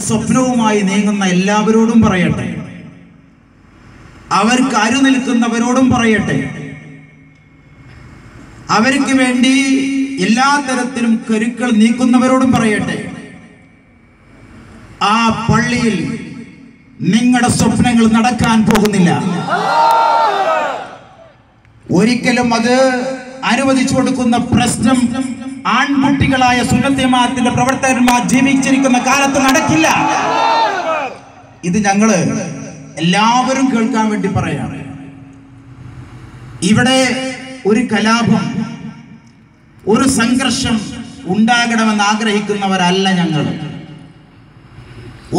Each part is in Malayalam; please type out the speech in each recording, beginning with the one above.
സ്വപ്നവുമായി നീങ്ങുന്ന എല്ലാവരോടും പറയട്ടെ, അവർക്ക് അരു നിൽക്കുന്നവരോടും പറയട്ടെ, അവർക്ക് വേണ്ടി എല്ലാ തരത്തിലും കരുക്കൾ നീക്കുന്നവരോടും പറയട്ടെ, ആ പള്ളിയിൽ നിങ്ങളുടെ സ്വപ്നങ്ങൾ നടക്കാൻ പോകുന്നില്ല. ഒരിക്കലും അത് അനുവദിച്ചു കൊടുക്കുന്ന പ്രശ്നം ആൺകുട്ടികളായ സുന്നത്ത് ജമാഅത്തിന്റെ പ്രവർത്തകന്മാർ ജീവിച്ചിരിക്കുന്ന കാലത്ത് നടക്കില്ല. ഇത് ഞങ്ങള് എല്ലാവരും കേൾക്കാൻ വേണ്ടി പറയാണ്. ഇവിടെ ഒരു കലാപം, ഒരു സംഘർഷം ഉണ്ടാകണമെന്ന് ആഗ്രഹിക്കുന്നവരല്ല ഞങ്ങൾ.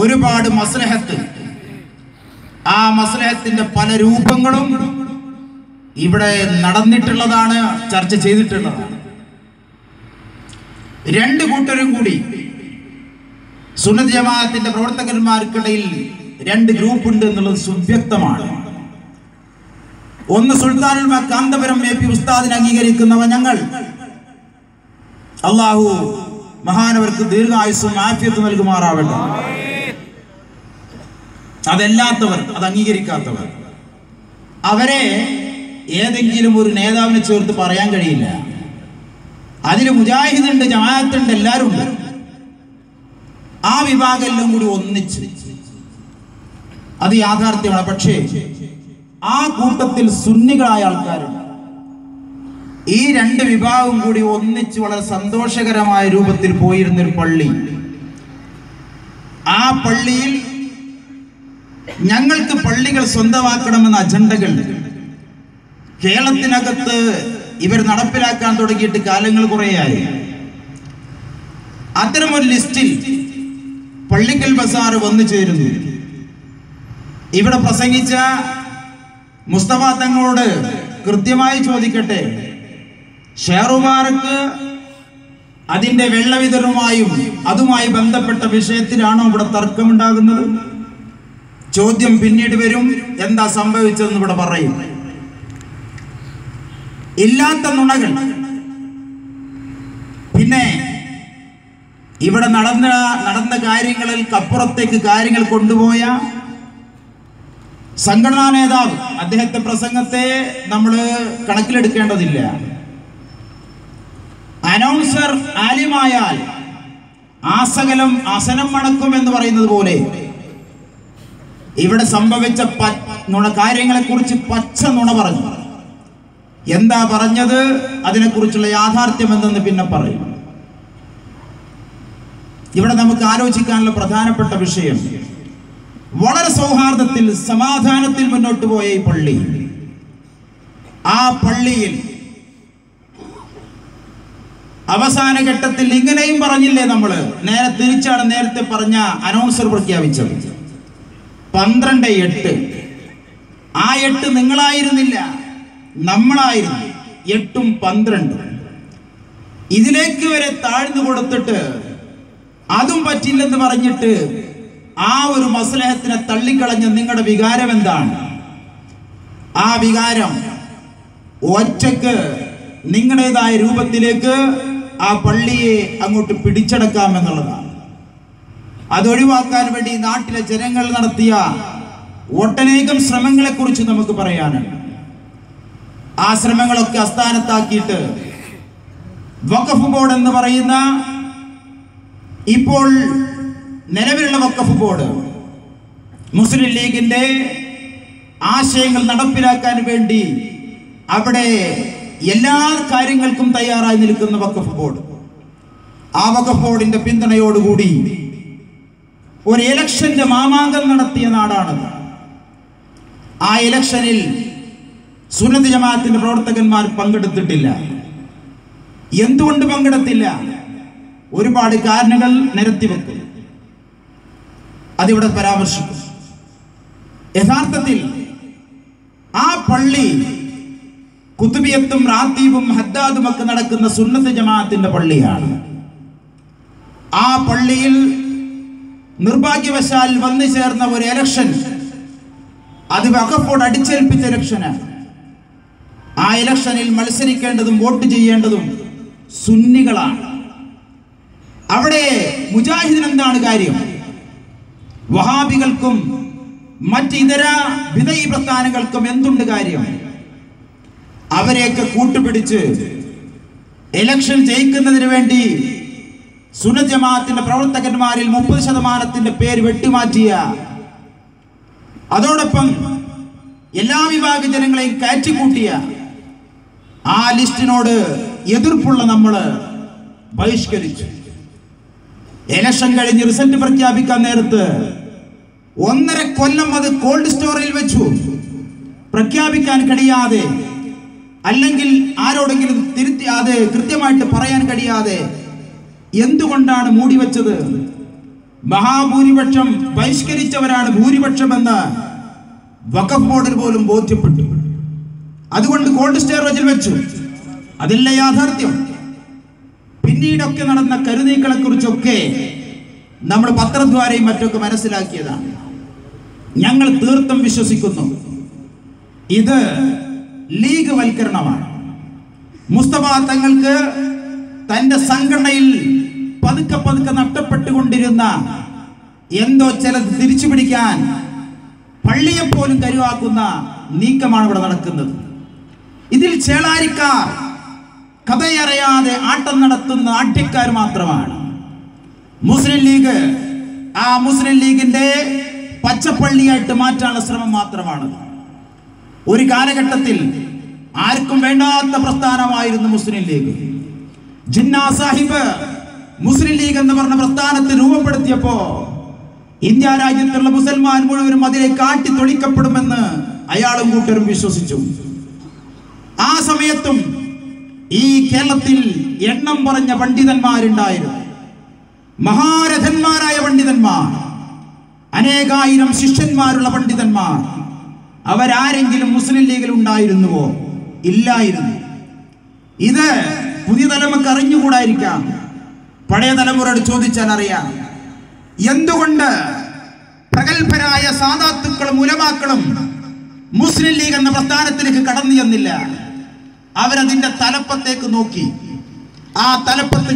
ഒരുപാട് മസ്ലഹത്ത്, ആ മസ്ലഹത്തിന്റെ പല രൂപങ്ങളും ഇവിടെ നടന്നിട്ടുള്ളതാണ്, ചർച്ച ചെയ്തിട്ടുള്ളതാണ്. രണ്ട് കൂട്ടരും കൂടി സുന്നത്ത് ജമാഅത്തിന്റെ പ്രവർത്തകന്മാർക്കിടയിൽ രണ്ട് ഗ്രൂപ്പ് ഉണ്ട് എന്നുള്ളത് സുവ്യക്തമാണ്. ഒന്ന് സുൽത്താനുൽ മക്ക കാന്തപുരം AP ഉസ്താദിനെ അംഗീകരിക്കുന്നവ ഞങ്ങൾ, അള്ളാഹു മഹാനവർക്ക് ദീർഘായുസ്സും ആഫിയത്തും നൽകുമാറാവട്ടെ. അതല്ലാത്തവർ, അത് അംഗീകരിക്കാത്തവർ, അവരെ ഏതെങ്കിലും ഒരു നേതാവിനെ ചേർത്ത് പറയാൻ കഴിയില്ല. അതിൽ മുജാഹിദുണ്ട്, ജമാഅത്തുണ്ട്, എല്ലാവരും ഉണ്ട്. ആ വിഭാഗം എല്ലാം കൂടി ഒന്നിച്ച്, അത് യാഥാർത്ഥ്യമാണ്. പക്ഷേ ആ കൂട്ടത്തിൽ സുന്നികളായ ആൾക്കാരുണ്ട്. ഈ രണ്ട് വിഭാഗം കൂടി ഒന്നിച്ച് വളരെ സന്തോഷകരമായ രൂപത്തിൽ പോയിരുന്നൊരു പള്ളി, ആ പള്ളിയിൽ ഞങ്ങൾക്ക് പള്ളികൾ സ്വന്തമാക്കണമെന്ന അജണ്ടകൾ കേരളത്തിനകത്ത് ഇവർ നടപ്പിലാക്കാൻ തുടങ്ങിയിട്ട് കാലങ്ങൾ കുറേയായി. അത്തരമൊരു ലിസ്റ്റിൽ പള്ളിക്കൽ ബസാർ വന്നു ചേരുന്നു. ഇവിടെ പ്രസംഗിച്ച മുസ്തഫ തങ്ങളോട് കൃത്യമായി ചോദിക്കട്ടെ, ഷെയറുമാർക്ക് അതിന്റെ വെള്ള വിതരണവുമായും അതുമായി ബന്ധപ്പെട്ട വിഷയത്തിലാണോ ഇവിടെ തർക്കമുണ്ടാകുന്നത്? ചോദ്യം പിന്നീട് വരും. എന്താ സംഭവിച്ചതെന്ന് ഇവിടെ പറയും. ഇല്ലാത്ത നുണകൾ. പിന്നെ ഇവിടെ നടന്ന കാര്യങ്ങളിൽ അപ്പുറത്തേക്ക് കാര്യങ്ങൾ കൊണ്ടുപോയ സംഘടനാ നേതാവ്, അദ്ദേഹത്തെ പ്രസംഗത്തെ നമ്മൾ കണക്കിലെടുക്കേണ്ടതില്ല. അനൗൺസർ ആലിമായാൽ ആസകലം അസനം മണക്കും എന്ന് പറയുന്നത് പോലെ ഇവിടെ സംഭവിച്ച കാര്യങ്ങളെ കുറിച്ച് പച്ച നുണ പറഞ്ഞു. എന്താ പറഞ്ഞത്, അതിനെക്കുറിച്ചുള്ള യാഥാർത്ഥ്യം എന്തെന്ന് പിന്നെ പറയും. ഇവിടെ നമുക്ക് ആലോചിക്കാനുള്ള പ്രധാനപ്പെട്ട വിഷയം, വളരെ സൗഹാർദ്ദത്തിൽ സമാധാനത്തിൽ മുന്നോട്ട് പോയ ഈ പള്ളി, ആ പള്ളിയിൽ അവസാന ഘട്ടത്തിൽ ഇങ്ങനെയും പറഞ്ഞില്ലേ, നമ്മള് നേരെ തിരിച്ചാണ് നേരത്തെ പറഞ്ഞ അനൗൺസർ പ്രഖ്യാപിച്ചത്. 12:08. ആ 8 നിങ്ങളായിരുന്നില്ല, നമ്മളായിരുന്നു. 8ഉം 12 ഇതിലേക്ക് വരെ താഴ്ന്നു കൊടുത്തിട്ട് അതും പറ്റില്ലെന്ന് പറഞ്ഞിട്ട് ആ ഒരു മസ്ലഹത്തിനെ തള്ളിക്കളഞ്ഞ നിങ്ങളുടെ വികാരം എന്താണ്? ആ വികാരം ഒറ്റക്ക് നിങ്ങളുടേതായ രൂപത്തിലേക്ക് ആ പള്ളിയെ അങ്ങോട്ട് പിടിച്ചടക്കാമെന്നുള്ളതാണ്. അതൊഴിവാക്കാൻ വേണ്ടി നാട്ടിലെ ജനങ്ങൾ നടത്തിയ ഒട്ടനേകം ശ്രമങ്ങളെ കുറിച്ച് നമുക്ക് പറയാനുണ്ട്. ആ ശ്രമങ്ങളൊക്കെ അസ്ഥാനത്താക്കിയിട്ട് വഖഫ് ബോർഡ് എന്ന് പറയുന്ന ഇപ്പോൾ നിലവിലുള്ള വഖഫ് ബോർഡ് മുസ്ലിം ലീഗിന്റെ ആശയങ്ങൾ നടപ്പിലാക്കാൻ വേണ്ടി അവിടെ എല്ലാ കാര്യങ്ങൾക്കും തയ്യാറായി നിൽക്കുന്ന വഖഫ് ബോർഡ്, ആ വഖഫ് ബോർഡിന്റെ പിന്തുണയോടുകൂടി ഒരു ഇലക്ഷന്റെ മാമാങ്കം നടത്തിയ നാടാണത്. ആ ഇലക്ഷനിൽ സുന്നത്ത് ജമാഅത്തിന്റെ പ്രവർത്തകന്മാർ പങ്കെടുത്തിട്ടില്ല. എന്തുകൊണ്ട് പങ്കെടുത്തില്ല? ഒരുപാട് കാരണങ്ങൾ നിരത്തിവെക്കും, അതിവിടെ പരാമർശിക്കും. യഥാർത്ഥത്തിൽ ആ പള്ളി കുതുബിയത്തും റാത്തീബും ഹദ്ദാദും ഒക്കെ നടക്കുന്ന സുന്നത്ത് ജമാഅത്തിന്റെ പള്ളിയാണ്. ആ പള്ളിയിൽ നിർഭാഗ്യവശാൽ വന്നു ചേർന്ന ഒരു ഇലക്ഷൻ, അത് വഖഫ് ബോർഡ് അടിച്ചേൽപ്പിച്ച ഇലക്ഷനാണ്. ആ ഇലക്ഷനിൽ മത്സരിക്കേണ്ടതും വോട്ട് ചെയ്യേണ്ടതും സുന്നികളാണ്. അവിടെ മുജാഹിദിന് എന്താണ് കാര്യം? വഹാബികൾക്കും മറ്റിതര വിദഈ പ്രസ്ഥാനങ്ങൾക്കും എന്തുണ്ട് കാര്യം? അവരെയൊക്കെ കൂട്ടുപിടിച്ച് ഇലക്ഷൻ ജയിക്കുന്നതിന് വേണ്ടി സുന്നത്ത് ജമാഅത്തിന്റെ പ്രവർത്തകന്മാരിൽ 30% പേര് വെട്ടിമാറ്റിയ, അതോടൊപ്പം എല്ലാ വിഭാഗ ജനങ്ങളെയും കയറ്റിക്കൂട്ടിയ ആ ലിസ്റ്റിനോട് എതിർപ്പുള്ള നമ്മൾ ബഹിഷ്കരിച്ചു. ഇലക്ഷൻ കഴിഞ്ഞ് റിസൾട്ട് പ്രഖ്യാപിക്കാൻ നേരത്ത് 1.5 കൊല്ലം അത് കോൾഡ് സ്റ്റോറേജിൽ വെച്ചു. പ്രഖ്യാപിക്കാൻ കഴിയാതെ, അല്ലെങ്കിൽ ആരോടെങ്കിലും തിരുത്തി അത് കൃത്യമായിട്ട് പറയാൻ കഴിയാതെ എന്തുകൊണ്ടാണ് മൂടിവെച്ചത്? മഹാഭൂരിപക്ഷം ബഹിഷ്കരിച്ചവരാണ് ഭൂരിപക്ഷമെന്ന് വഖഫ് ബോർഡിന് പോലും ബോധ്യപ്പെട്ടു. അതുകൊണ്ട് കോൾഡ് സ്റ്റോറേജിൽ വെച്ചു. അതില്ല യാഥാർത്ഥ്യം. പിന്നീടൊക്കെ നടന്ന കരുനീക്കളെ കുറിച്ചൊക്കെ നമ്മൾ പത്രദ്വാരയും മറ്റൊക്കെ മനസ്സിലാക്കിയതാണ്. ഞങ്ങൾ തീർത്തും വിശ്വസിക്കുന്നു ഇത് ലീഗ് വൽക്കരണമാണ്. മുസ്തഫ തങ്ങൾക്ക് തന്റെ സംഘടനയിൽ പതുക്കെ പതുക്കെ നഷ്ടപ്പെട്ടുകൊണ്ടിരുന്ന എന്തോ ചിലത് തിരിച്ചു പിടിക്കാൻ പള്ളിയെ പോലും കരുവാക്കുന്ന നീക്കമാണ് ഇവിടെ നടക്കുന്നത്. ഇതിൽ ചേളാരിക്കാർ കഥയറിയാതെ ആട്ടം നടത്തുന്ന ആട്യക്കാർ മാത്രമാണ്. മുസ്ലിം ലീഗ് ആ മുസ്ലിം ലീഗിന്റെ പച്ചപ്പള്ളിയായിട്ട് മാറ്റാനുള്ള ശ്രമം മാത്രമാണ്. ഒരു കാലഘട്ടത്തിൽ ആർക്കും വേണ്ടാത്ത പ്രസ്ഥാനമായിരുന്നു മുസ്ലിം ലീഗ്. ജിന്നാ സാഹിബ് മുസ്ലിം ലീഗ് എന്ന് പറഞ്ഞ പ്രസ്ഥാനത്തെ രൂപപ്പെടുത്തിയപ്പോ ഇന്ത്യ രാജ്യത്തുള്ള മുസൽമാൻ മുഴുവനും അതിലെ കാട്ടി തൊളിക്കപ്പെടുമെന്ന് അയാളും കൂട്ടരും വിശ്വസിച്ചു. ആ സമയത്തും ഈ കേരളത്തിൽ എണ്ണം പറഞ്ഞ പണ്ഡിതന്മാരുണ്ടായിരുന്നു, മഹാരഥന്മാരായ പണ്ഡിതന്മാർ, അനേകായിരം ശിഷ്യന്മാരുള്ള പണ്ഡിതന്മാർ. അവരാരെങ്കിലും മുസ്ലിം ലീഗിൽ ഉണ്ടായിരുന്നുവോ? ഇല്ലായിരുന്നു. ഇത് പുതിയ തലമുറക്ക് അറിഞ്ഞുകൂടായിരിക്കാം. പഴയ തലമുറയോട് ചോദിച്ചാൽ അറിയാം. എന്തുകൊണ്ട് പ്രഗത്ഭരായ സാദാത്തുക്കളും ഉലമാക്കളും മുസ്ലിം ലീഗ് എന്ന പ്രസ്ഥാനത്തിലേക്ക് കടന്നു ചെന്നില്ല? അവരതിന്റെ തലപ്പത്തേക്ക് നോക്കി. ആ തലപ്പത്ത്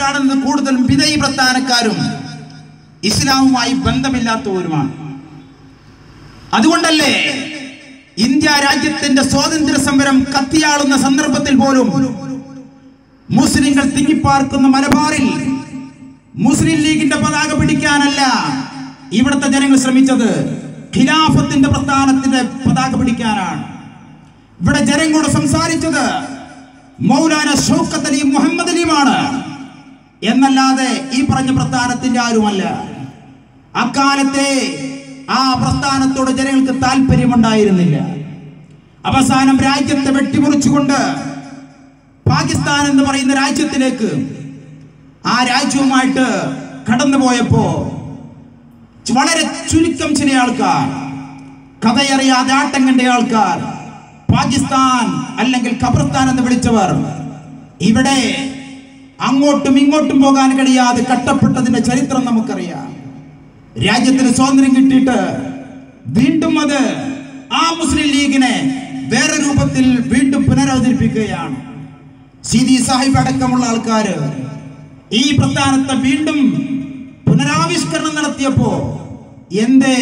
കാണുന്നത് കൂടുതലും വിദഈ പ്രസ്ഥാനക്കാരും ഇസ്ലാമുമായി ബന്ധമില്ലാത്തവരുമാണ്. അതുകൊണ്ടല്ലേ ഇന്ത്യ രാജ്യത്തിന്റെ സ്വാതന്ത്ര്യ സമരം കത്തിയാളുന്ന സന്ദർഭത്തിൽ പോലും മുസ്ലിങ്ങൾ തിങ്ങിപ്പാർക്കുന്ന മലബാറിൽ മുസ്ലിം ലീഗിന്റെ പതാക പിടിക്കാനല്ല ഇവിടുത്തെ ജനങ്ങൾ ശ്രമിച്ചത്, ഖിലാഫത്തിന്റെ പ്രസ്ഥാനത്തിന്റെ പതാക പിടിക്കാനാണ്. ഇവിടെ ജനങ്ങളോട് സംസാരിച്ചത് മൗലാന ഷൗക്കത്ത് അലിയും മുഹമ്മദ് അലിയുമാണ് എന്നല്ലാതെ ഈ പറഞ്ഞ പ്രസ്ഥാനത്തിന്റെ ആരുമല്ല. അക്കാലത്തെ ആ പ്രസ്ഥാനത്തോട് ജനങ്ങൾക്ക് താല്പര്യമുണ്ടായിരുന്നില്ല. അവസാനം രാജ്യത്തെ വെട്ടിമുറിച്ചുകൊണ്ട് പാകിസ്ഥാൻ എന്ന് പറയുന്ന രാജ്യത്തിലേക്ക് ആ രാജ്യവുമായിട്ട് കടന്നുപോയപ്പോ വളരെ ചുരുക്കം ചില ആൾക്കാർ, കഥയറിയാതെ ആട്ടം കണ്ട ആൾക്കാർ, പാകിസ്ഥാൻ അല്ലെങ്കിൽ ഖബർസ്ഥാൻ എന്ന് വിളിച്ചവർ ഇവിടെ അങ്ങോട്ടും ഇങ്ങോട്ടും പോകാൻ കഴിയാതെ കട്ടപ്പെട്ടതിന്റെ ചരിത്രം നമുക്കറിയാം. രാജ്യത്തിന് സ്വാതന്ത്ര്യം കിട്ടിയിട്ട് വീണ്ടും അത് ആ മുസ്ലിം ലീഗിനെ വേറെ രൂപത്തിൽ വീണ്ടും പുനരവതരിപ്പിക്കുകയാണ്. സീതി സാഹിബ് അടക്കമുള്ള ആൾക്കാർ ഈ പ്രസ്ഥാനത്തെ വീണ്ടും പുനരാവിഷ്കരണം നടത്തിയപ്പോ എന്തേ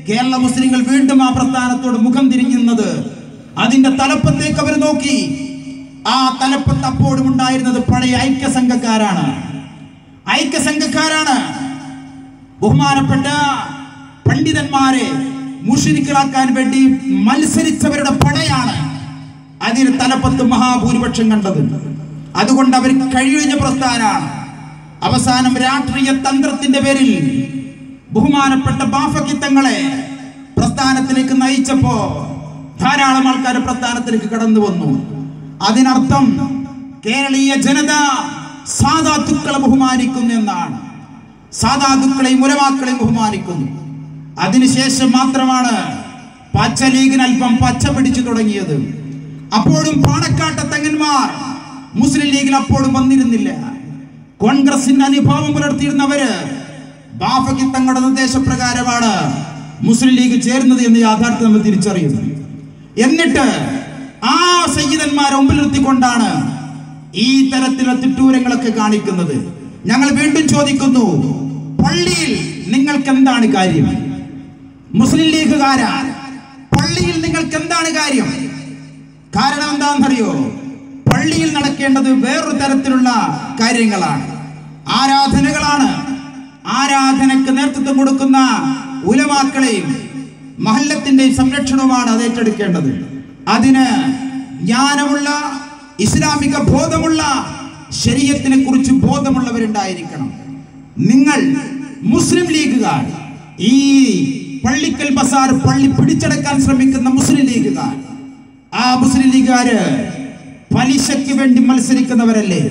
കേരള മുസ്ലിങ്ങൾ വീണ്ടും ആ പ്രസ്ഥാനത്തോട് മുഖം തിരിഞ്ഞുന്നത്? അതിന്റെ തലപ്പത്തേക്ക് അവർ നോക്കി. ആ തലപ്പത്ത് അപ്പോഴും ഉണ്ടായിരുന്നത് പഴയ ഐക്യസംഘക്കാരാണ്. ബഹുമാനപ്പെട്ട പണ്ഡിതന്മാരെ മുശ്രിക്കുകളാക്കാൻ വേണ്ടി മത്സരിച്ചവരുടെ പടയാണ് അതിന് തലപ്പത്ത് മഹാഭൂരിപക്ഷം കണ്ടത്. അതുകൊണ്ട് അവർ കഴിഞ്ഞ പ്രസ്ഥാനമാണ്. അവസാനം രാഷ്ട്രീയ തന്ത്രത്തിന്റെ പേരിൽ ബഹുമാനപ്പെട്ട ബാഫക്കി തങ്ങളെ പ്രസ്ഥാനത്തിലേക്ക് നയിച്ചപ്പോ ധാരാളം ആൾക്കാർ പ്രസ്ഥാനത്തിലേക്ക് കടന്നു വന്നു. അതിനർത്ഥം കേരളീയ ജനത സാദാത്തുക്കളെ ബഹുമാനിക്കുന്നു എന്നാണ്. സാദാത്തുക്കളെയും ഉലമാക്കളെയും ബഹുമാനിക്കുന്നു. അതിനുശേഷം മാത്രമാണ് പച്ച ലീഗിന് അല്പം പച്ച പിടിച്ചു തുടങ്ങിയത്. അപ്പോഴും പാണക്കാട്ടെ തങ്ങന്മാർ മുസ്ലിം ലീഗിൽ അപ്പോഴും വന്നിരുന്നില്ല. കോൺഗ്രസിന്റെ അനുഭാവം പുലർത്തിയിരുന്നവര് ബാഫക്കി തങ്ങളുടെ നിർദ്ദേശപ്രകാരമാണ് മുസ്ലിം ലീഗ് ചേരുന്നത് എന്ന് യാഥാർത്ഥ്യം നമ്മൾ തിരിച്ചറിയുന്നു. എന്നിട്ട് ആ സയ്യിദന്മാരെ മുമ്പിൽ നിർത്തിക്കൊണ്ടാണ് ഈ തരത്തിലുള്ള തിട്ടൂരങ്ങളൊക്കെ കാണിക്കുന്നത്. ഞങ്ങൾ വീണ്ടും ചോദിക്കുന്നു, പള്ളിയിൽ നിങ്ങൾക്ക് എന്താണ് കാര്യം? മുസ്ലിം ലീഗുകാരാ, പള്ളിയിൽ നിങ്ങൾക്ക് എന്താണ് കാര്യം? കാരണം എന്താണെന്നറിയോ? പള്ളിയിൽ നടക്കേണ്ടത് വേറൊരു തരത്തിലുള്ള കാര്യങ്ങളാണ്, ആരാധനകളാണ്. ആരാധനക്ക് നേതൃത്വം കൊടുക്കുന്ന ഉലമാക്കളെയും മഹല്ലത്തിന്റെയും സംരക്ഷണവുമാണ് അത് ഏറ്റെടുക്കേണ്ടത്. അതിന് ജ്ഞാനമുള്ള, ഇസ്ലാമിക ബോധമുള്ള, ശരീഅത്തിനെ കുറിച്ച് ബോധമുള്ളവരുണ്ടായിരിക്കണം. നിങ്ങൾ മുസ്ലിം ലീഗുകാർ, ഈ പള്ളിക്കൽ ബസാർ പള്ളി പിടിച്ചടക്കാൻ ശ്രമിക്കുന്ന മുസ്ലിം ലീഗുകാർ, ആ മുസ്ലിം ലീഗുകാര് പലിശയ്ക്ക് വേണ്ടി മത്സരിക്കുന്നവരല്ലേ?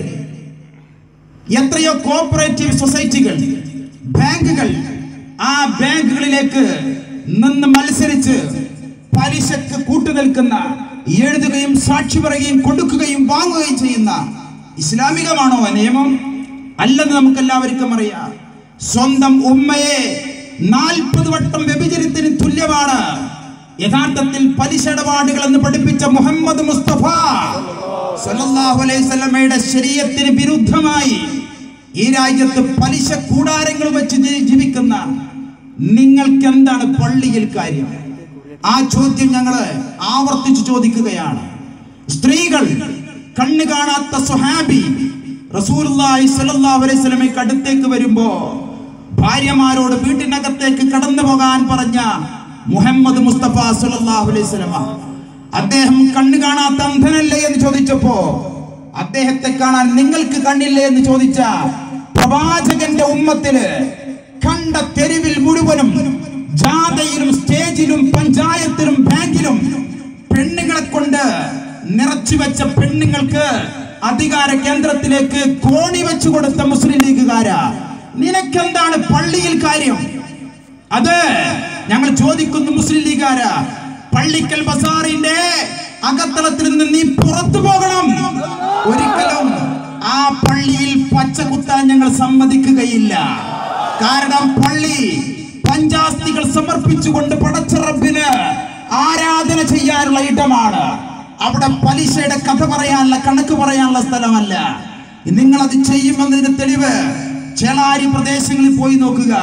എത്രയോ കോഓപ്പറേറ്റീവ് സൊസൈറ്റികൾ, ബാങ്കുകൾ, ആ ബാങ്കുകളിലേക്ക് നിന്ന് മത്സരിച്ച് പലിശക്ക് കൂട്ടുനിൽക്കുന്ന, എഴുതുകയും സാക്ഷി പറയുകയും കൊടുക്കുകയും വാങ്ങുകയും ചെയ്യുന്ന ഇസ്ലാമികമാണോ നിയമം? അല്ലെന്ന് നമുക്കെല്ലാവർക്കും അറിയാം. സ്വന്തം ഉമ്മയെ 40 വട്ടം വ്യഭിചരിച്ചതിന് തുല്യമാണ് യഥാർത്ഥത്തിൽ പലിശ ഇടപാടുകൾ എന്ന് പഠിപ്പിച്ച മുഹമ്മദ് മുസ്തഫ സല്ലല്ലാഹു അലൈഹി വസല്ലമയുടെ ശരീഅത്തിന് വിരുദ്ധമായി ഈ രാജ്യത്ത് പലിശ കൂടാരങ്ങൾ വെച്ച് ജീവിക്കുന്ന നിങ്ങൾക്ക് എന്താണ് പള്ളിയിൽ കാര്യം? ആ ചോദ്യം ഞങ്ങൾ ആവർത്തിച്ച് ചോദിക്കുകയാണ്. സ്ത്രീകൾ, കണ്ണ് കാണാത്ത സ്വഹാബി റസൂലുള്ളാഹി സ്വല്ലല്ലാഹു അലൈഹി വസല്ലമയ്ക്ക് അടുത്തേക്ക് വരുമ്പോ ഭാര്യമാരോട് വീട്ടിനകത്തേക്ക് കടന്നു പോകാൻ പറഞ്ഞ മുഹമ്മദ് മുസ്തഫ സല്ലല്ലാഹു അലൈഹി വസല്ലമ, അദ്ദേഹം കണ്ണ് കാണാത്ത അന്ധനല്ലേ എന്ന് ചോദിച്ചപ്പോ അദ്ദേഹത്തെ കാണാൻ നിങ്ങൾക്ക് കണ്ണില്ലേ എന്ന് ചോദിച്ച പ്രവാചകന്റെ ഉമ്മത്തില് കണ്ട തെരുവിൽ മുഴുവനും, ജാഥയിലും സ്റ്റേജിലും പഞ്ചായത്തിലും ബാങ്കിലും പെണ്ണുങ്ങളെ കൊണ്ട് നിറച്ചു വെച്ച പെണ്ണുങ്ങൾക്ക് അധികാര കേന്ദ്രത്തിലേക്ക് കോണി വെച്ചു കൊടുത്ത മുസ്ലിം ലീഗുകാരാ, നിനക്കെന്താണ് പള്ളിയിൽ കാര്യം? അത് ഞങ്ങൾ ചോദിക്കുന്നു. മുസ്ലിം ലീഗുകാരാ, പള്ളിക്കൽ ബസാറിന്റെ അകത്തളത്തിൽ നിന്ന് നീ പുറത്തു പോകണം. ഒരിക്കലും ആ പള്ളിയിൽ പച്ച കുത്താൻ ഞങ്ങൾ സമ്മതിക്കുകയില്ല. കാരണം പള്ളി പഞ്ചാസ്തികൾ സമർപ്പിച്ചുകൊണ്ട് പടച്ച റബ്ബിന് ആരാധന ചെയ്യാനുള്ള ഇടമാണ്. അവിടെ പലിശയുടെ കഥ പറയാനുള്ള, കണക്ക് പറയാനുള്ള സ്ഥലമല്ല. നിങ്ങൾ അത് ചെയ്യുമെന്നതിന് തെളിവ് ചേളാരി പ്രദേശങ്ങളിൽ പോയി നോക്കുക.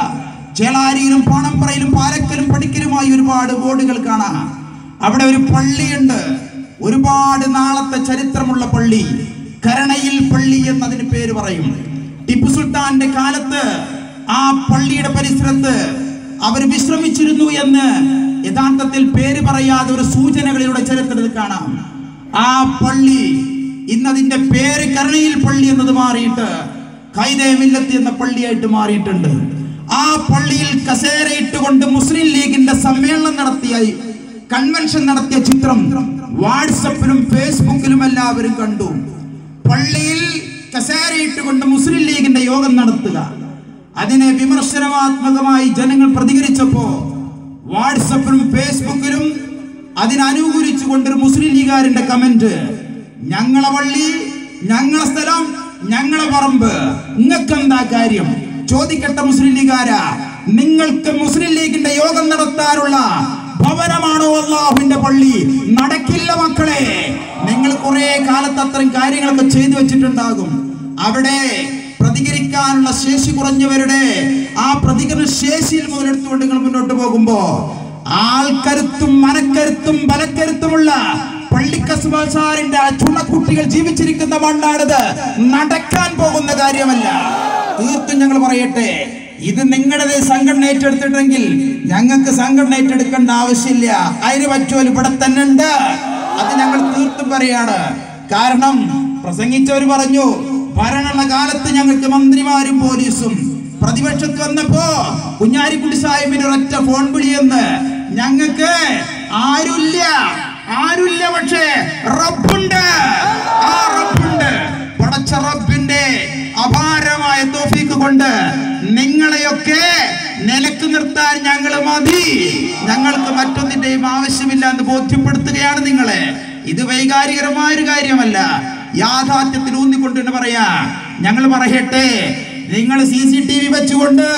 ചേളാരിയിലും പാണമ്പറയിലും പാലക്കലും പടിക്കലുമായി ഒരുപാട് ബോർഡുകൾ കാണാം. അവിടെ ഒരു പള്ളിയുണ്ട്, ഒരുപാട് നാളത്തെ ചരിത്രമുള്ള പള്ളി. കരണയിൽ പള്ളി എന്നതിന് പേര് പറയും. ടിപ്പു സുൽത്താന്റെ കാലത്ത് ആ പള്ളിയുടെ പരിസരത്ത് അവർ വിശ്രമിച്ചിരുന്നു എന്ന് യഥാർത്ഥത്തിൽ പേര് പറയാതെ ഒരു സൂചനകളിലൂടെ ചരിത്രത്തിൽ കാണാം. ആ പള്ളി ഇന്നതിന്റെ പേര് കരണയിൽ പള്ളി എന്നത് മാറിയിട്ട് ഖൈദേ മില്ലത്ത് എന്ന പള്ളിയായിട്ട് മാറിയിട്ടുണ്ട്. ആ പള്ളിയിൽ കസേരയിട്ടുകൊണ്ട് മുസ്ലിം ലീഗിന്റെ സമ്മേളനം നടത്തിയ, കൺവെൻഷൻ നടത്തിയ ചിത്രം വാട്സപ്പിലും ഫേസ്ബുക്കിലും എല്ലാവരും കണ്ടു. പള്ളിയിൽ കസേരയിട്ടുകൊണ്ട് മുസ്ലിം ലീഗിന്റെ യോഗം നടത്തുക, അതിനെ വിമർശനാത്മകമായി ജനങ്ങൾ പ്രതികരിച്ചപ്പോ വാട്സപ്പിലും ഫേസ്ബുക്കിലും അതിനനുകൂലിച്ചുകൊണ്ടൊരു മുസ്ലിം ലീഗുകാരന്റെ കമന്റ്, ഞങ്ങളെ പള്ളി, ഞങ്ങളെ സ്ഥലം, ഞങ്ങളെ പറമ്പ്, നിങ്ങൾക്ക് എന്താ കാര്യം? ചോദിക്കട്ടെ മുസ്ലിം ലീഗുകാരാ, നിങ്ങൾക്ക് മുസ്ലിം ലീഗിന്റെ യോഗം നടത്താനുള്ള ഭവനമാണോ അല്ലാഹുവിന്റെ പള്ളി? നടക്കില്ല മക്കളെ. നിങ്ങൾ കുറെ കാലത്ത് അത്തരം കാര്യങ്ങളൊക്കെ ചെയ്തു വെച്ചിട്ടുണ്ടാകും. അവിടെ പ്രതികരിക്കാനുള്ള ശേഷി കുറഞ്ഞവരുടെ ആ പ്രതികരണ ശേഷിയിൽ മുതലെടുത്തുകൊണ്ട് നിങ്ങൾ മുന്നോട്ട് പോകുമ്പോ ആൾക്കരുത്തും മനക്കരുത്തും ബലക്കരുത്തുമുള്ള പള്ളിക്കസ്ബസാറിന്റെ ചുണക്കുട്ടികൾ ജീവിച്ചിരിക്കുന്ന മണ്ണാണിത്. നടക്കാൻ പോകുന്ന കാര്യമല്ല. തീർത്തും ഞങ്ങൾ പറയട്ടെ, ഇത് നിങ്ങളുടെ സംഘടന ഏറ്റെടുത്തിട്ടെങ്കിൽ ഞങ്ങൾക്ക് സംഘടന ഏറ്റെടുക്കേണ്ട ആവശ്യമില്ല. അതിന് പറ്റുമല്ലോ, ഇവിടെ തന്നെ ഉണ്ട്. അത് ഞങ്ങൾ തീർത്തും പറയാണ്. കാരണം പ്രസംഗിച്ചവർ പറഞ്ഞു, ഭരണകാലത്ത് ഞങ്ങൾക്ക് മന്ത്രിമാരും പോലീസും, പ്രതിപക്ഷത്ത് വന്നപ്പോ കുഞ്ഞാലിക്കുട്ടി സാഹിബിന് ഒരൊറ്റ ഫോൺ വിളിയെന്ന്. ഞങ്ങൾക്ക് ആരുമില്ല, പക്ഷേ റബ്ബുണ്ട്. ആ റബ്ബുണ്ട്. പടച്ച റബ്ബിന്റെ അപാരമായ തൗഫീഖ് കൊണ്ട് നിങ്ങളെയൊക്കെ നിലക്ക് നിർത്താൻ ഞങ്ങൾ മതി. ഞങ്ങൾക്ക് മറ്റൊന്നിന്റെയും ആവശ്യമില്ല എന്ന് ബോധ്യപ്പെടുത്തുകയാണ് നിങ്ങളെ. ഇത് വൈകാരികരമായ ഒരു കാര്യമല്ല, യാഥാർത്ഥ്യത്തിൽ ഊന്നിക്കൊണ്ട് തന്നെ പറയാ. ഞങ്ങൾ പറയട്ടെ, നിങ്ങൾ CCTV വെച്ചുകൊണ്ട്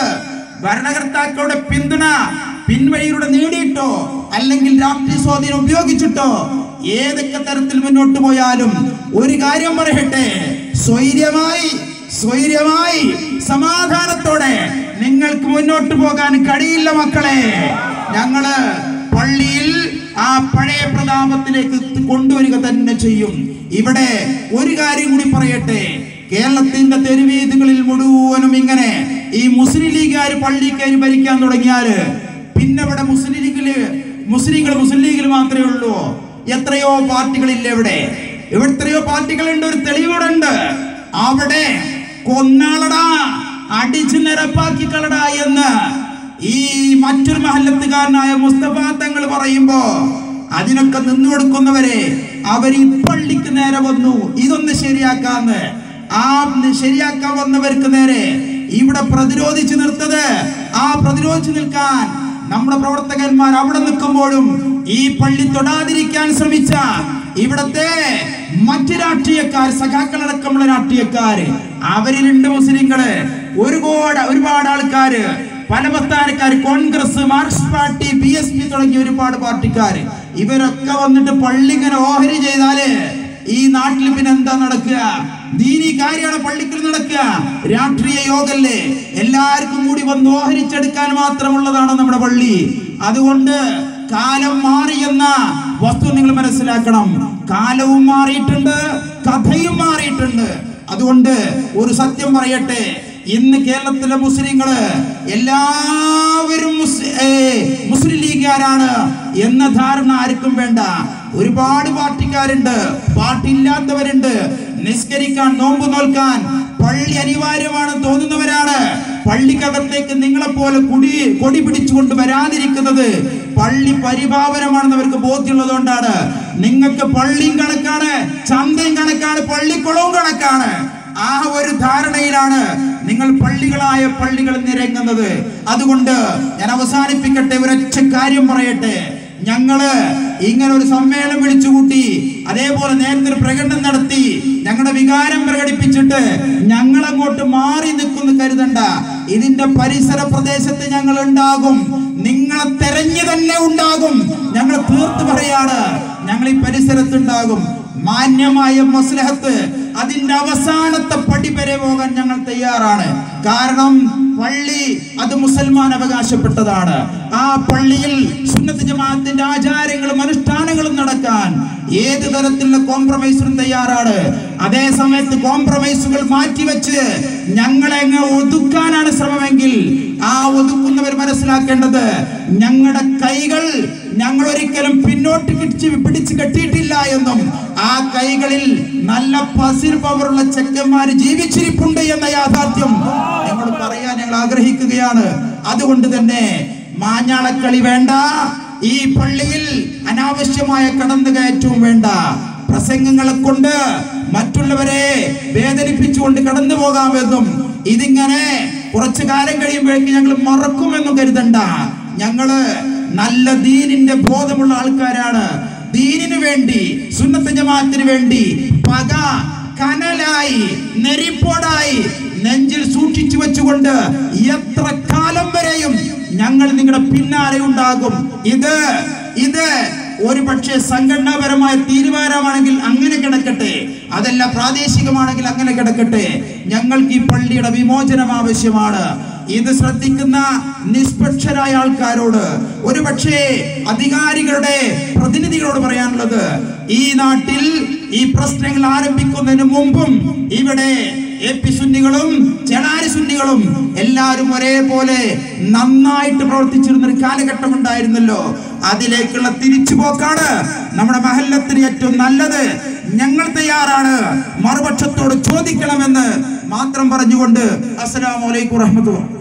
ഭരണകർത്താക്കളുടെ പിന്തുണ പിൻവഴിയിലൂടെ നേടിയിട്ടോ അല്ലെങ്കിൽ രാഷ്ട്രീയ സ്വാധീനം ഉപയോഗിച്ചിട്ടോ ഏതൊക്കെ തരത്തിൽ മുന്നോട്ട് പോയാലും ഒരു കാര്യം പറയട്ടെ, സ്വൈര്യമായി സ്വൈര്യമായി സമാധാനത്തോടെ നിങ്ങൾക്ക് മുന്നോട്ട് പോകാൻ കഴിയില്ല മക്കളെ. ഞങ്ങള് പള്ളിയിൽ ആ പഴയ പ്രതാപത്തിലേക്ക് കൊണ്ടുവരിക തന്നെ ചെയ്യും. ഇവിടെ ഒരു കാര്യം കൂടി പറയട്ടെ, കേരളത്തിന്റെ തെരുവീഥികളിൽ മുഴുവനും ഇങ്ങനെ ഈ മുസ്ലിം ലീഗുകാർ പള്ളി കയറി ഭരിക്കാൻ തുടങ്ങിയാല് പിന്നെ ഇവിടെ മുസ്ലിം ലീഗിൽ മാത്രമേ ഉള്ളൂ. എത്രയോ പാർട്ടികളില്ല ഇവിടെ എത്രയോ പാർട്ടികളുണ്ട്. ഒരു തെളിവുണ്ട്, അവിടെ കൊന്നാളടാ, അടിച്ചു നിരപ്പാക്കി കളടാ എന്ന് ഈ മറ്റൊരു മഹല്ലത്തുകാരനായ മുസ്തഫ തങ്ങൾ പറയുമ്പോ അതിനൊക്കെ നിന്നു കൊടുക്കുന്നവരെ അവർ ഈ പള്ളിക്ക് നേരെ വന്നു ഇതൊന്ന് ശരിയാക്കാന്ന്. ആ ശരിയാക്കാൻ വന്നവർക്ക് നേരെ ഇവിടെ പ്രതിരോധിച്ചു നിർത്തത്. ആ പ്രതിരോധിച്ചു നിൽക്കാൻ നമ്മുടെ പ്രവർത്തകന്മാർ അവിടെ നിൽക്കുമ്പോഴും ഈ പള്ളി തൊടാതിരിക്കാൻ ശ്രമിച്ച ഇവിടത്തെ മറ്റ് രാഷ്ട്രീയക്കാർ, സഖാക്കളടക്കമുള്ള രാഷ്ട്രീയക്കാർ, അവരിലുണ്ട് മുസ്ലിങ്ങള്, ഒരുപാട് ആൾക്കാര്, പല പ്രസ്ഥാനക്കാർ, കോൺഗ്രസ്, മാർക്സിസ്റ്റ് പാർട്ടി, BSP തുടങ്ങിയ ഒരുപാട് പാർട്ടിക്കാർ, ഇവരൊക്കെ വന്നിട്ട് പള്ളി ഇങ്ങനെ ഓഹരി ചെയ്താല് ഈ നാട്ടിൽ പിന്നെ എന്താ നടക്കുക? ദീനി കാര്യമാണ് പള്ളിക്കൽ നടക്കുക. രാഷ്ട്രീയ യോഗല്ലേ, എല്ലാവർക്കും കൂടി വന്ന് ഓഹരിച്ചെടുക്കാൻ മാത്രമുള്ളതാണ് നമ്മുടെ പള്ളി. അതുകൊണ്ട് കാലം മാറിയെന്ന വസ്തു നിങ്ങൾ മനസ്സിലാക്കണം. കാലവും മാറിയിട്ടുണ്ട്, കഥയും മാറിയിട്ടുണ്ട്. അതുകൊണ്ട് ഒരു സത്യം പറയട്ടെ, ഇന്ന് കേരളത്തിലെ മുസ്ലിങ്ങള് എല്ലാവരും മുസ്ലിം ലീഗുകാരാണ് എന്ന ധാരണ ആർക്കും വേണ്ട. ഒരുപാട് പാർട്ടിക്കാരുണ്ട്, പാർട്ടി ഇല്ലാത്തവരുണ്ട്. നിസ്കരിക്കാൻ, നോമ്പ് നോൽക്കാൻ പള്ളി അനിവാര്യമാണ് തോന്നുന്നവരാണ്. പള്ളിക്കകത്തേക്ക് നിങ്ങളെപ്പോലെ കൊടി പിടിച്ചുകൊണ്ട് വരാതിരിക്കുന്നത് പള്ളി പരിപാവനമാണെന്ന് അവർക്ക് ബോധ്യമുള്ളതുകൊണ്ടാണ്. നിങ്ങൾക്ക് പള്ളിയും കണക്കാണ്, ചന്തയും കണക്കാണ്, പള്ളിക്കുളവും കണക്കാണ്. ആ ഒരു ധാരണയിലാണ് നിങ്ങൾ പള്ളികൾ നിരങ്ങുന്നത്. അതുകൊണ്ട് ഞാൻ അവസാനിപ്പിക്കട്ടെ, ഒരൊറ്റ കാര്യം പറയട്ടെ. ഞങ്ങള് ഇങ്ങനെ ഒരു സമ്മേളനം വിളിച്ചുകൂട്ടി, അതേപോലെ നേരത്തെ ഒരു പ്രകടനം നടത്തി, ഞങ്ങളുടെ വികാരം പ്രകടിപ്പിച്ചിട്ട് ഞങ്ങൾ അങ്ങോട്ട് മാറി നിൽക്കുന്നു കരുതണ്ട. ഇതിന്റെ പരിസര പ്രദേശത്ത് ഞങ്ങൾ ഉണ്ടാകും, നിങ്ങളെ തെരഞ്ഞു തന്നെ ഉണ്ടാകും. ഞങ്ങൾ തീർത്ത് പറയാണ്, ഞങ്ങൾ ഈ പരിസരത്തുണ്ടാകും. മാന്യമായ മസ്ലഹത്ത്, അതിന്റെ അവസാനത്തെ പടി വരെ പോകാൻ ഞങ്ങൾ തയ്യാറാണ്. കാരണം പള്ളി അത് മുസൽമാൻ അവകാശപ്പെട്ടതാണ്. ആ പള്ളിയിൽ സുന്നത്ത് ജമാഅത്തിന്റെ ആചാരങ്ങളും അനുഷ്ഠാനങ്ങളും നടക്കാൻ ഏത് തരത്തിലുള്ള കോംപ്രമൈസിനും തയ്യാറാണ്. അതേ സമയത്ത് കോംപ്രമൈസുകൾ മാറ്റിവെച്ച് ഞങ്ങളെ ഒതുക്കാനാണ് ശ്രമമെങ്കിൽ ആ ഒതുക്കുന്നവർ മനസ്സിലാക്കേണ്ടത്, ഞങ്ങളുടെ കൈകൾ ഞങ്ങൾ ഒരിക്കലും പിന്നോട്ട് പിടിച്ച് കെട്ടിയിട്ടില്ല എന്നും ആ കൈകളിൽ നല്ല പസിൽ പവറുള്ള ചെക്കന്മാര് ജീവിച്ചിരിപ്പുണ്ട് എന്ന യാഥാർത്ഥ്യം ഞങ്ങൾ പറയാൻ ഞങ്ങൾ ആഗ്രഹിക്കുകയാണ്. അതുകൊണ്ട് തന്നെ മാഞ്ഞാളക്കളി വേണ്ട, ഈ പള്ളിയിൽ അനാവശ്യമായ കടന്നുകയറ്റവും വേണ്ട. പ്രസംഗങ്ങളെ കൊണ്ട് മറ്റുള്ളവരെ വേദനിപ്പിച്ചുകൊണ്ട് കടന്നു പോകാമെന്നും ഇതിങ്ങനെ കുറച്ചു കാലം കഴിയുമ്പോഴേക്ക് ഞങ്ങൾ മറക്കുമെന്നും കരുതണ്ട. ഞങ്ങള് നല്ല ദീനിന്റെ ബോധമുള്ള ആൾക്കാരാണ്. ദീനിനു വേണ്ടി, സുന്നത്ത് ജമാഅത്തിന് വേണ്ടി പക കനലായി നെരിപ്പോടായി നെഞ്ചിൽ സൂക്ഷിച്ചു വെച്ചുകൊണ്ട് എത്ര കാലം വരെയും ഞങ്ങൾ നിങ്ങളുടെ പിന്നാലെ ഉണ്ടാകും. ഇത് ഒരു പക്ഷേ സംഘടനാപരമായ തീരുമാനമാണെങ്കിൽ അങ്ങനെ കിടക്കട്ടെ, അതല്ല പ്രാദേശികമാണെങ്കിൽ അങ്ങനെ കിടക്കട്ടെ. ഞങ്ങൾക്ക് ഈ പള്ളിയുടെ വിമോചനം ആവശ്യമാണ്. ഇത് ശ്രദ്ധിക്കുന്ന നിഷ്പക്ഷരായ ആൾക്കാരോട്, ഒരു പക്ഷേ അധികാരികളുടെ പ്രതിനിധികളോട് പറയാനുള്ളത്, ഈ നാട്ടിൽ ഈ പ്രശ്നങ്ങൾ ആരംഭിക്കുന്നതിന് മുമ്പും ഇവിടെ AP സുന്നികളും ചെളാരി സുന്നികളും എല്ലാവരും ഒരേപോലെ നന്നായിട്ട് പ്രവർത്തിച്ചിരുന്ന ഒരു കാലഘട്ടം ഉണ്ടായിരുന്നല്ലോ. അതിലേക്കുള്ള തിരിച്ചുപോക്കാണ് നമ്മുടെ മഹല്ലത്തിന് ഏറ്റവും നല്ലത്. ഞങ്ങൾ തയ്യാറാണ്, മറുപക്ഷത്തോട് ചോദിക്കണമെന്ന് മാത്രം പറഞ്ഞുകൊണ്ട് അസ്സലാമു അലൈക്കും വറഹ്മത്തുള്ളാഹി.